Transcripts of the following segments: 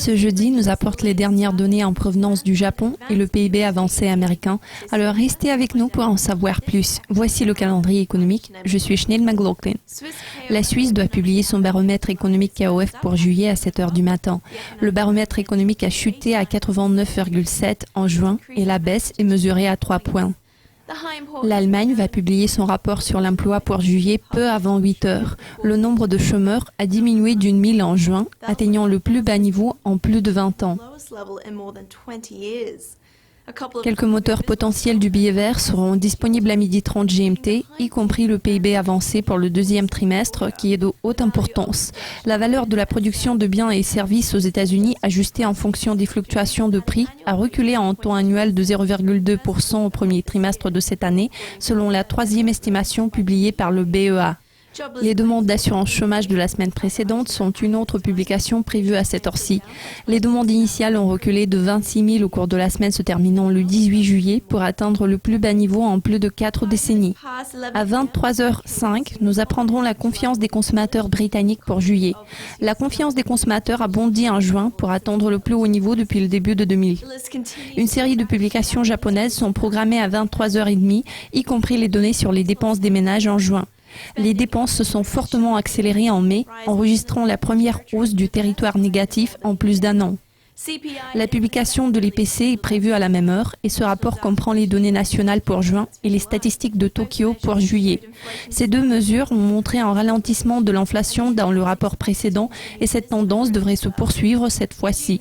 Ce jeudi nous apporte les dernières données en provenance du Japon et le PIB avancé américain. Alors restez avec nous pour en savoir plus. Voici le calendrier économique. Je suis Sinead McLaughlin. La Suisse doit publier son baromètre économique KOF pour juillet à 7 h du matin. Le baromètre économique a chuté à 89,7 en juin et la baisse est mesurée à 3 points. L'Allemagne va publier son rapport sur l'emploi pour juillet peu avant 8 heures. Le nombre de chômeurs a diminué d'une mille en juin, atteignant le plus bas niveau en plus de 20 ans. Quelques moteurs potentiels du billet vert seront disponibles à 12h30 GMT, y compris le PIB avancé pour le deuxième trimestre, qui est de haute importance. La valeur de la production de biens et services aux États-Unis, ajustée en fonction des fluctuations de prix, a reculé en taux annuel de 0,2% au premier trimestre de cette année, selon la troisième estimation publiée par le BEA. Les demandes d'assurance chômage de la semaine précédente sont une autre publication prévue à cette heure-ci. Les demandes initiales ont reculé de 26 000 au cours de la semaine se terminant le 18 juillet pour atteindre le plus bas niveau en plus de 4 décennies. À 23h05, nous apprendrons la confiance des consommateurs britanniques pour juillet. La confiance des consommateurs a bondi en juin pour atteindre le plus haut niveau depuis le début de 2000. Une série de publications japonaises sont programmées à 23h30, y compris les données sur les dépenses des ménages en juin. Les dépenses se sont fortement accélérées en mai, enregistrant la première hausse du territoire négatif en plus d'un an. La publication de l'IPC est prévue à la même heure et ce rapport comprend les données nationales pour juin et les statistiques de Tokyo pour juillet. Ces deux mesures ont montré un ralentissement de l'inflation dans le rapport précédent et cette tendance devrait se poursuivre cette fois-ci.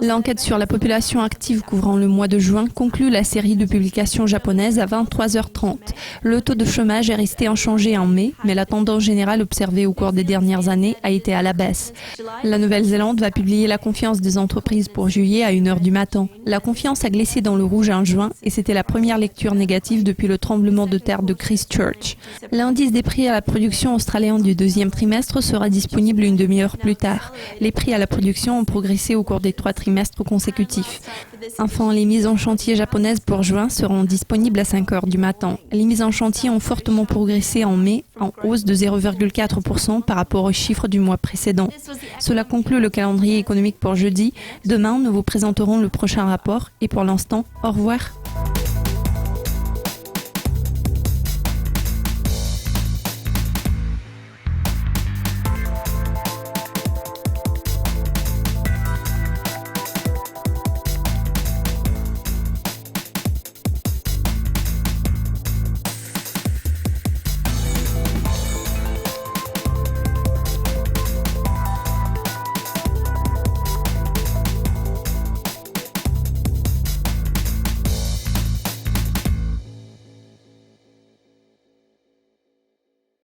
L'enquête sur la population active couvrant le mois de juin conclut la série de publications japonaises à 23h30. Le taux de chômage est resté inchangé en mai, mais la tendance générale observée au cours des dernières années a été à la baisse. La Nouvelle-Zélande va publier la confiance des entreprises pour juillet à 1 h du matin. La confiance a glissé dans le rouge en juin et c'était la première lecture négative depuis le tremblement de terre de Christchurch. L'indice des prix à la production australien du deuxième trimestre sera disponible une demi-heure plus tard. Les prix à la production ont progressé au cours des 3 trimestres consécutifs. Enfin, les mises en chantier japonaises pour juin seront disponibles à 5 h du matin. Les mises en chantier ont fortement progressé en mai, en hausse de 0,4% par rapport aux chiffres du mois précédent. Cela conclut le calendrier économique pour jeudi. Demain, nous vous présenterons le prochain rapport et pour l'instant, au revoir.